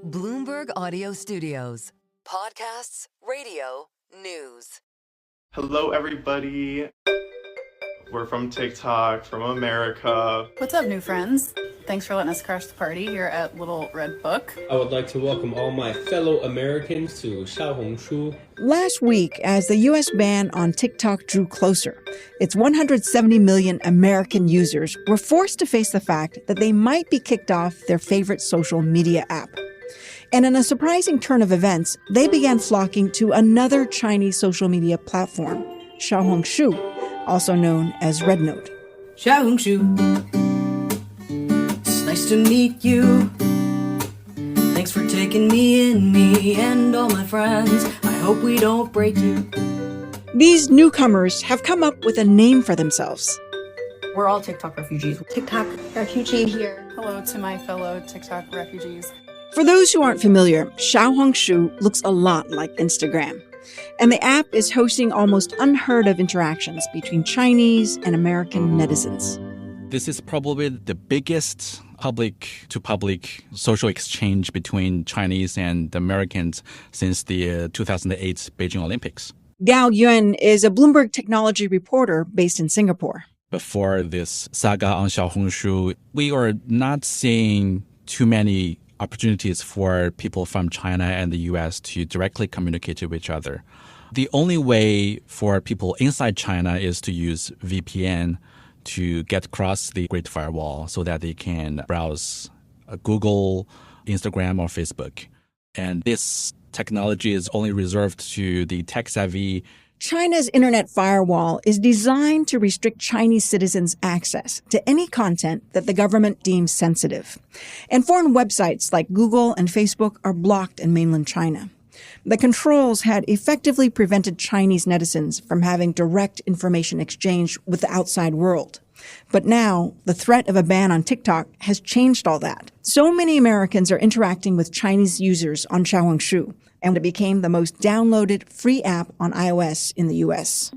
Bloomberg Audio Studios. Podcasts, radio, news. Hello, everybody. We're from TikTok, from America. What's up, new friends? Thanks for letting us crash the party here at Little Red Book. I would like to welcome all my fellow Americans to Xiaohongshu. Last week, as the U.S. ban on TikTok drew closer, its 170 million American users were forced to face the fact that they might be kicked off their favorite social media app. And in a surprising turn of events, they began flocking to another Chinese social media platform, Xiaohongshu, also known as RedNote. Xiaohongshu, it's nice to meet you. Thanks for taking me and all my friends. I hope we don't break you. These newcomers have come up with a name for themselves. We're all TikTok refugees. TikTok refugee here. Hello to my fellow TikTok refugees. For those who aren't familiar, Xiaohongshu looks a lot like Instagram. And the app is hosting almost unheard of interactions between Chinese and American netizens. This is probably the biggest public-to-public social exchange between Chinese and Americans since the 2008 Beijing Olympics. Gao Yuan is a Bloomberg technology reporter based in Singapore. Before this saga on Xiaohongshu, we are not seeing too many opportunities for people from China and the U.S. to directly communicate with each other. The only way for people inside China is to use VPN to get across the Great Firewall so that they can browse Google, Instagram, or Facebook. And this technology is only reserved to the tech-savvy. China's internet firewall is designed to restrict Chinese citizens' access to any content that the government deems sensitive. And foreign websites like Google and Facebook are blocked in mainland China. The controls had effectively prevented Chinese netizens from having direct information exchange with the outside world. But now, the threat of a ban on TikTok has changed all that. So many Americans are interacting with Chinese users on Xiaohongshu, and it became the most downloaded free app on iOS in the U.S.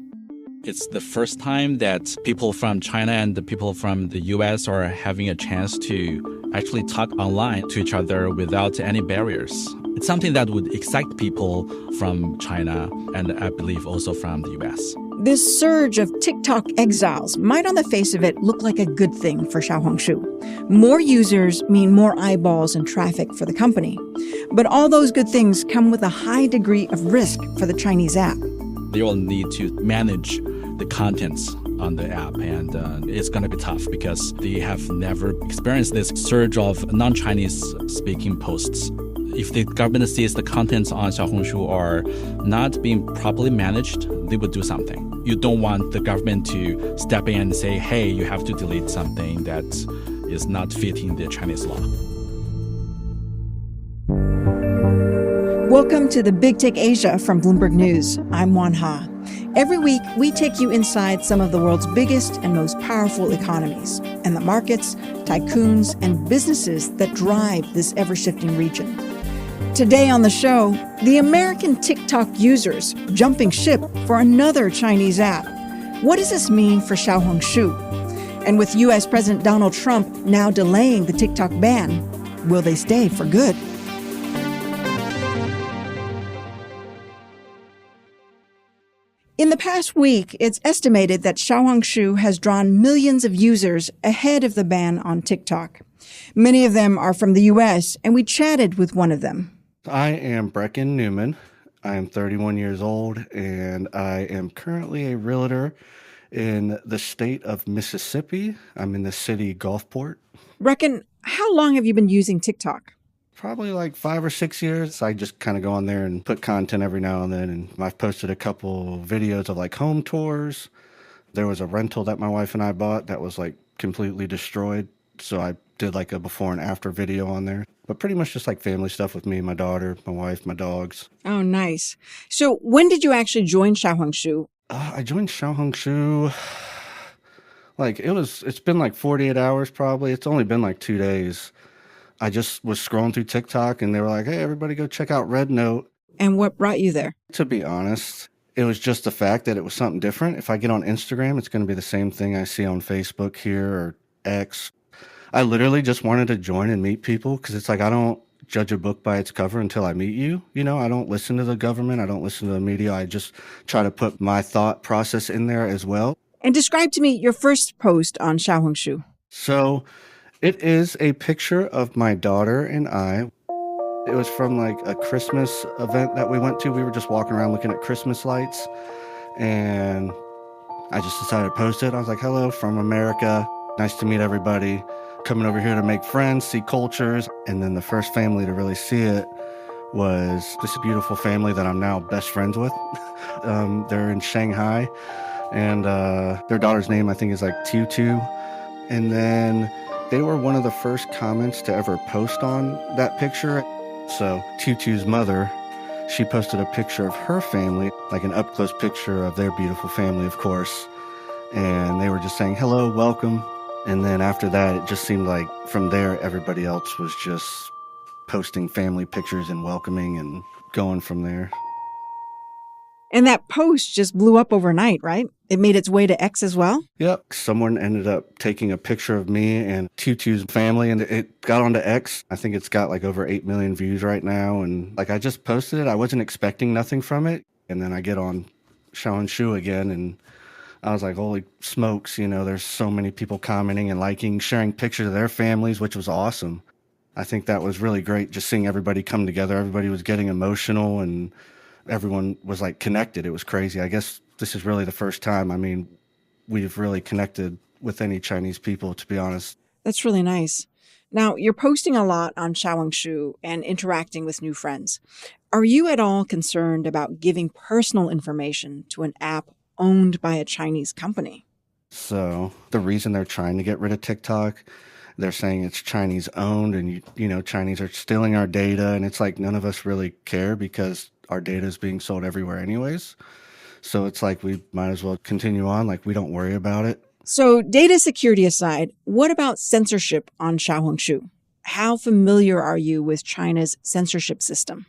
It's the first time that people from China and the people from the U.S. are having a chance to actually talk online to each other without any barriers. It's something that would excite people from China and I believe also from the U.S. This surge of TikTok exiles might on the face of it look like a good thing for Xiaohongshu. More users mean more eyeballs and traffic for the company. But all those good things come with a high degree of risk for the Chinese app. They will need to manage the contents on the app, and it's going to be tough because they have never experienced this surge of non-Chinese speaking posts. If the government sees the contents on Xiaohongshu are not being properly managed, they would do something. You don't want the government to step in and say, hey, you have to delete something that is not fitting the Chinese law. Welcome to the Big Take Asia from Bloomberg News. I'm Wan Ha. Every week, we take you inside some of the world's biggest and most powerful economies and the markets, tycoons, and businesses that drive this ever-shifting region. Today on the show, the American TikTok users jumping ship for another Chinese app. What does this mean for Xiaohongshu? And with U.S. President Donald Trump now delaying the TikTok ban, will they stay for good? In the past week, it's estimated that Xiaohongshu has drawn millions of users ahead of the ban on TikTok. Many of them are from the U.S., and we chatted with one of them. I am Brecken Newman. I am 31 years old, and I am currently a realtor in the state of Mississippi. I'm in the city Gulfport. Brecken, how long have you been using TikTok? Probably like 5 or 6 years. I just kind of go on there and put content every now and then. And I've posted a couple videos of like home tours. There was a rental that my wife and I bought that was like completely destroyed. So I did like a before and after video on there. But pretty much just like family stuff with me, my daughter, my wife, my dogs. Oh, nice. So when did you actually join Xiaohongshu? I joined Xiaohongshu, it's been like 48 hours probably. It's only been like 2 days. I just was scrolling through TikTok and they were like, hey, everybody go check out RedNote. And what brought you there? To be honest, it was just the fact that it was something different. If I get on Instagram, it's going to be the same thing I see on Facebook here or X. I literally just wanted to join and meet people because it's like I don't judge a book by its cover until I meet you. You know, I don't listen to the government. I don't listen to the media. I just try to put my thought process in there as well. And describe to me your first post on Xiaohongshu. So it is a picture of my daughter and I. It was from like a Christmas event that we went to. We were just walking around looking at Christmas lights, and I just decided to post it. I was like, hello from America. Nice to meet everybody. Coming over here to make friends, see cultures. And then the first family to really see it was this beautiful family that I'm now best friends with. They're in Shanghai, and their daughter's name I think is like Tutu. And then they were one of the first comments to ever post on that picture. So Tutu's mother, she posted a picture of her family, like an up-close picture of their beautiful family, of course. And they were just saying, hello, welcome. And then after that, it just seemed like from there, everybody else was just posting family pictures and welcoming and going from there. And that post just blew up overnight, right? It made its way to X as well? Yep. Someone ended up taking a picture of me and Tutu's family, and it got onto X. I think it's got like over 8 million views right now. And like I just posted it. I wasn't expecting nothing from it. And then I get on Xiaohongshu again, and I was like, holy smokes, you know, there's so many people commenting and liking, sharing pictures of their families, which was awesome. I think that was really great, just seeing everybody come together. Everybody was getting emotional, and everyone was like connected. It was crazy. I guess this is really the first time, I mean, we've really connected with any Chinese people, to be honest. That's really nice. Now, you're posting a lot on Xiaohongshu and interacting with new friends. Are you at all concerned about giving personal information to an app owned by a Chinese company? So the reason they're trying to get rid of TikTok, they're saying it's Chinese owned, and you know, Chinese are stealing our data, and it's like none of us really care because our data is being sold everywhere anyways. So it's like we might as well continue on, like we don't worry about it. So data security aside, what about censorship on Xiaohongshu? How familiar are you with China's censorship system?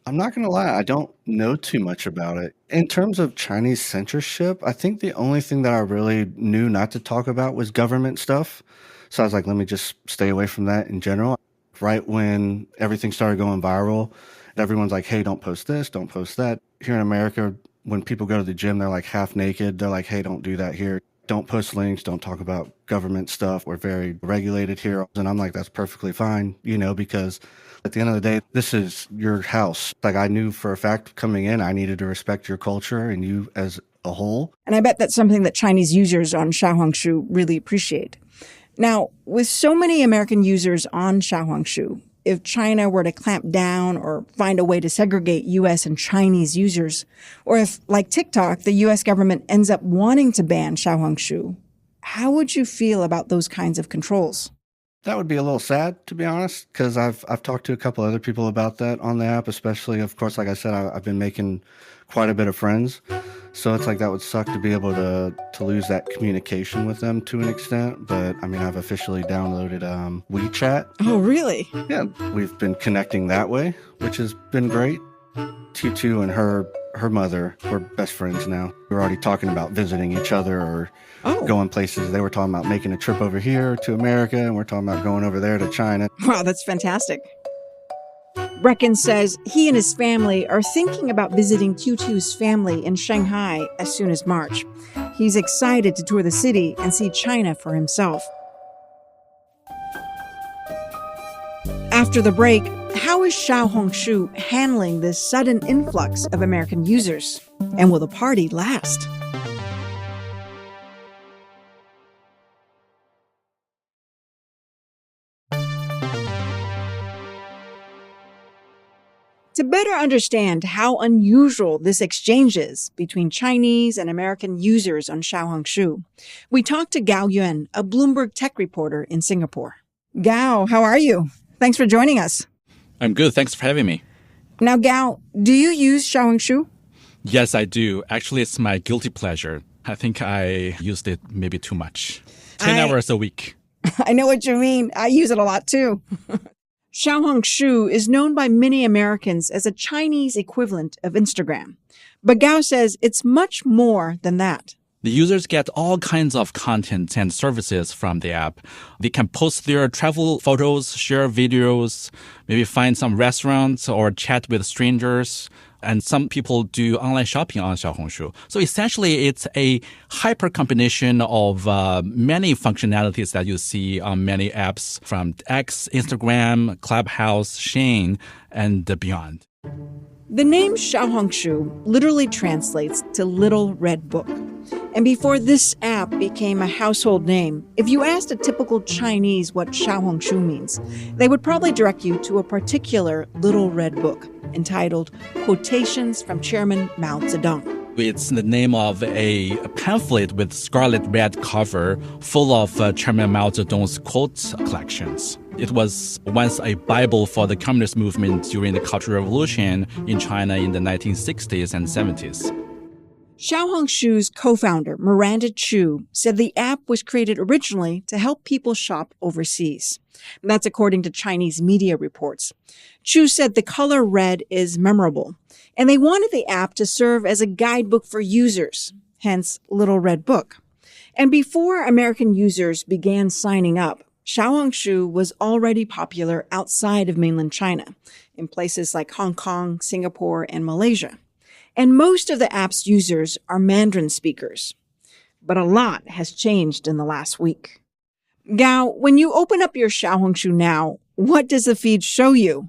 I'm not going to lie, I don't know too much about it. In terms of Chinese censorship, I think the only thing that I really knew not to talk about was government stuff. So I was like, let me just stay away from that in general. Right when everything started going viral, everyone's like, hey, don't post this, don't post that. Here in America, when people go to the gym, they're like half naked. They're like, hey, don't do that here. Don't post links, don't talk about government stuff. We're very regulated here. And I'm like, that's perfectly fine, you know, because at the end of the day, this is your house. Like I knew for a fact coming in, I needed to respect your culture and you as a whole. And I bet that's something that Chinese users on Xiaohongshu really appreciate. Now, with so many American users on Xiaohongshu, if China were to clamp down or find a way to segregate U.S. and Chinese users, or if, like TikTok, the U.S. government ends up wanting to ban Xiaohongshu, how would you feel about those kinds of controls? That would be a little sad, to be honest, because I've talked to a couple other people about that on the app, especially, of course, like I said, I've been making quite a bit of friends. So it's like that would suck to be able to lose that communication with them to an extent. But I mean, I've officially downloaded WeChat. Oh, really? Yeah, we've been connecting that way, which has been great. Tutu and her mother were best friends now. We're already talking about visiting each other or going places. They were talking about making a trip over here to America, and we're talking about going over there to China. Wow, that's fantastic. Brecken says he and his family are thinking about visiting Tutu's family in Shanghai as soon as March. He's excited to tour the city and see China for himself. After the break, how is Xiaohongshu handling this sudden influx of American users? And will the party last? To better understand how unusual this exchange is between Chinese and American users on Xiaohongshu, we talked to Gao Yuan, a Bloomberg tech reporter in Singapore. Gao, how are you? Thanks for joining us. I'm good. Thanks for having me. Now, Gao, do you use Xiaohongshu? Yes, I do. Actually, it's my guilty pleasure. I think I used it maybe too much. 10 hours a week. I know what you mean. I use it a lot too. Xiaohongshu is known by many Americans as a Chinese equivalent of Instagram. But Gao says it's much more than that. The users get all kinds of content and services from the app. They can post their travel photos, share videos, maybe find some restaurants or chat with strangers. And some people do online shopping on Xiaohongshu. So essentially, it's a hyper combination of many functionalities that you see on many apps from X, Instagram, Clubhouse, Shein, and beyond. The name Xiaohongshu literally translates to Little Red Book. And before this app became a household name, if you asked a typical Chinese what Xiaohongshu means, they would probably direct you to a particular Little Red Book entitled Quotations from Chairman Mao Zedong. It's the name of a pamphlet with scarlet red cover full of Chairman Mao Zedong's quote collections. It was once a Bible for the communist movement during the Cultural Revolution in China in the 1960s and 70s. Xiaohongshu's co-founder, Miranda Chu, said the app was created originally to help people shop overseas. That's according to Chinese media reports. Chu said the color red is memorable, and they wanted the app to serve as a guidebook for users, hence Little Red Book. And before American users began signing up, Xiaohongshu was already popular outside of mainland China, in places like Hong Kong, Singapore, and Malaysia. And most of the app's users are Mandarin speakers. But a lot has changed in the last week. Gao, when you open up your Xiaohongshu now, what does the feed show you?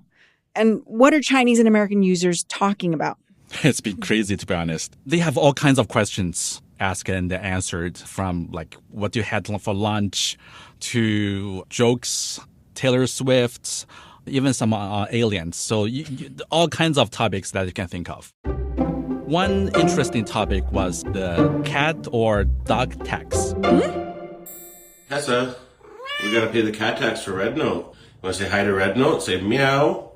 And what are Chinese and American users talking about? It's been crazy, to be honest. They have all kinds of questions asked and answered, from like what you had for lunch to jokes, Taylor Swift, even some aliens. So all kinds of topics that you can think of. One interesting topic was the cat or dog tax. Tessa, we gotta pay the cat tax for RedNote. Wanna say hi to RedNote? Say meow.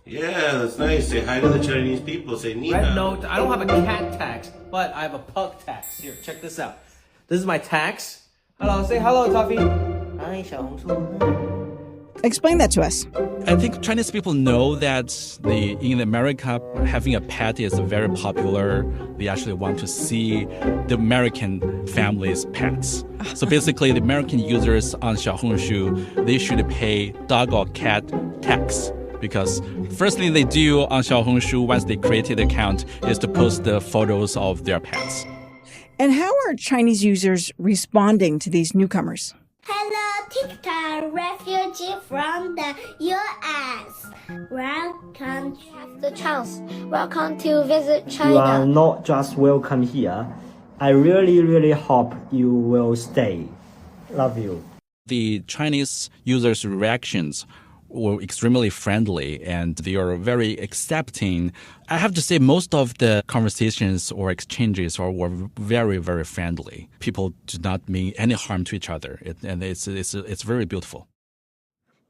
Yeah, that's nice. Say hi to the Chinese people. Say ni hao. RedNote, I don't have a cat tax, but I have a pug tax. Here, check this out. This is my tax. Hello, say hello, Toffee. Hi, Xiaohongshu. Explain that to us. I think Chinese people know that in America, having a pet is very popular. They actually want to see the American family's pets. So basically, the American users on Xiaohongshu, they should pay dog or cat tax. Because first thing they do on Xiaohongshu once they created the account is to post the photos of their pets. And how are Chinese users responding to these newcomers? Hello, TikTok refugee from the U.S. Welcome to the chance. Welcome to visit China. You are not just welcome here. I really, really hope you will stay. Love you. The Chinese users' reactions were extremely friendly and they are very accepting. I have to say most of the conversations or exchanges were very, very friendly. People do not mean any harm to each other, and it's very beautiful.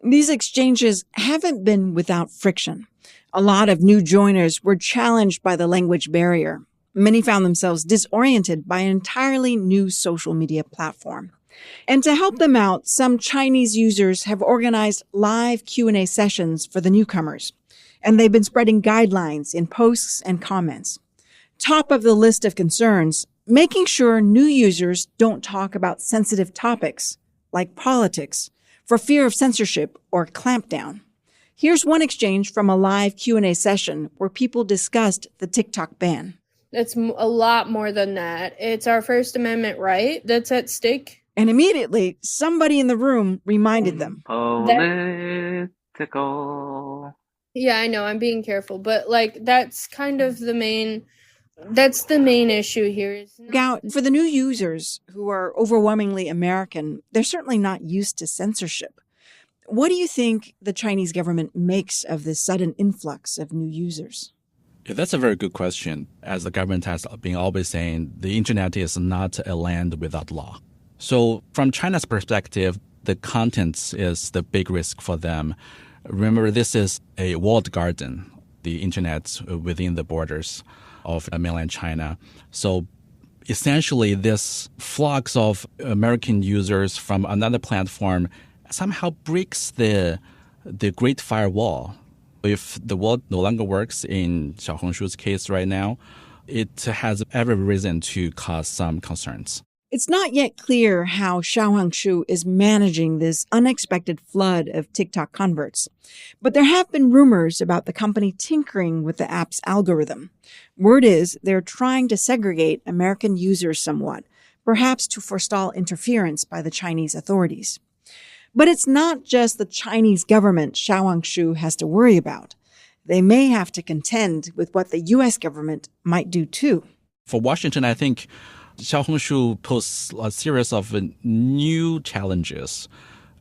These exchanges haven't been without friction. A lot of new joiners were challenged by the language barrier. Many found themselves disoriented by an entirely new social media platform. And to help them out, some Chinese users have organized live Q&A sessions for the newcomers. And they've been spreading guidelines in posts and comments. Top of the list of concerns, making sure new users don't talk about sensitive topics, like politics, for fear of censorship or clampdown. Here's one exchange from a live Q&A session where people discussed the TikTok ban. It's a lot more than that. It's our First Amendment right that's at stake. And immediately, somebody in the room reminded them. Political. Yeah, I know, I'm being careful, but that's kind of the main issue here. Gao, for the new users who are overwhelmingly American, they're certainly not used to censorship. What do you think the Chinese government makes of this sudden influx of new users? Yeah, that's a very good question. As the government has been always saying, the internet is not a land without law. So from China's perspective, the content is the big risk for them. Remember, this is a walled garden, the internet within the borders of mainland China. So essentially, this flux of American users from another platform somehow breaks the Great Firewall. If the wall no longer works in Xiaohongshu's case right now, it has every reason to cause some concerns. It's not yet clear how Xiaohongshu is managing this unexpected flood of TikTok converts. But there have been rumors about the company tinkering with the app's algorithm. Word is they're trying to segregate American users somewhat, perhaps to forestall interference by the Chinese authorities. But it's not just the Chinese government Xiaohongshu has to worry about. They may have to contend with what the U.S. government might do too. For Washington, I think Xiaohongshu poses a series of new challenges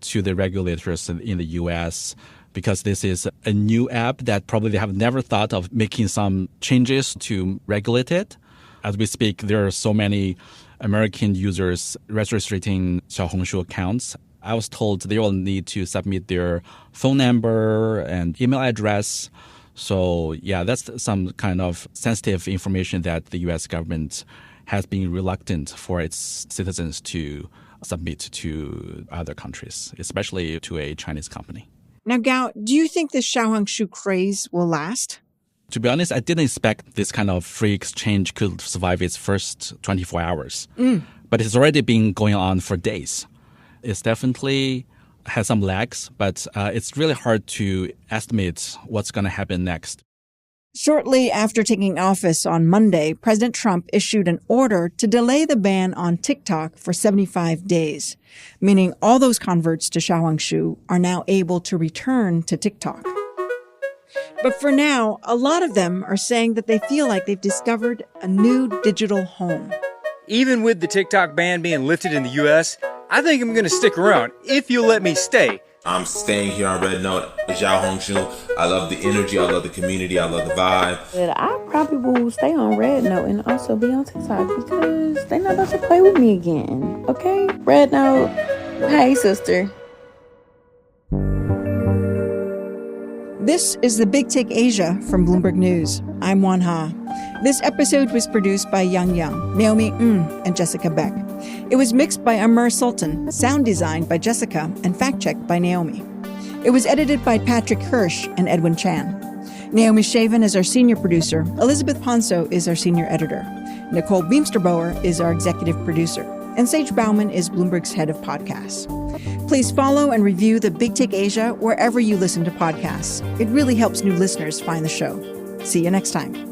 to the regulators in the U.S. because this is a new app that probably they have never thought of making some changes to regulate it. As we speak, there are so many American users registering Xiaohongshu accounts. I was told they will need to submit their phone number and email address. So, yeah, that's some kind of sensitive information that the U.S. government has been reluctant for its citizens to submit to other countries, especially to a Chinese company. Now, Gao, do you think this Xiaohongshu craze will last? To be honest, I didn't expect this kind of free exchange could survive its first 24 hours. But it's already been going on for days. It's definitely has some lags, but it's really hard to estimate what's going to happen next. Shortly after taking office on Monday, President Trump issued an order to delay the ban on TikTok for 75 days, meaning all those converts to Xiaohongshu are now able to return to TikTok. But for now, a lot of them are saying that they feel like they've discovered a new digital home. Even with the TikTok ban being lifted in the U.S., I think I'm going to stick around if you'll let me stay. I'm staying here on RedNote with Xiaohongshu. I love the energy, I love the community, I love the vibe. But I probably will stay on RedNote and also be on TikTok because they're not about to play with me again. Okay? RedNote. Hey, sister. This is the Big Take Asia from Bloomberg News. I'm Wan Ha. This episode was produced by Yang Yang, Naomi and Jessica Beck. It was mixed by Amr Sultan, sound designed by Jessica, and fact-checked by Naomi. It was edited by Patrick Hirsch and Edwin Chan. Naomi Shaven is our senior producer. Elizabeth Ponso is our senior editor. Nicole Beamsterboer is our executive producer. And Sage Bauman is Bloomberg's head of podcasts. Please follow and review the Big Take Asia wherever you listen to podcasts. It really helps new listeners find the show. See you next time.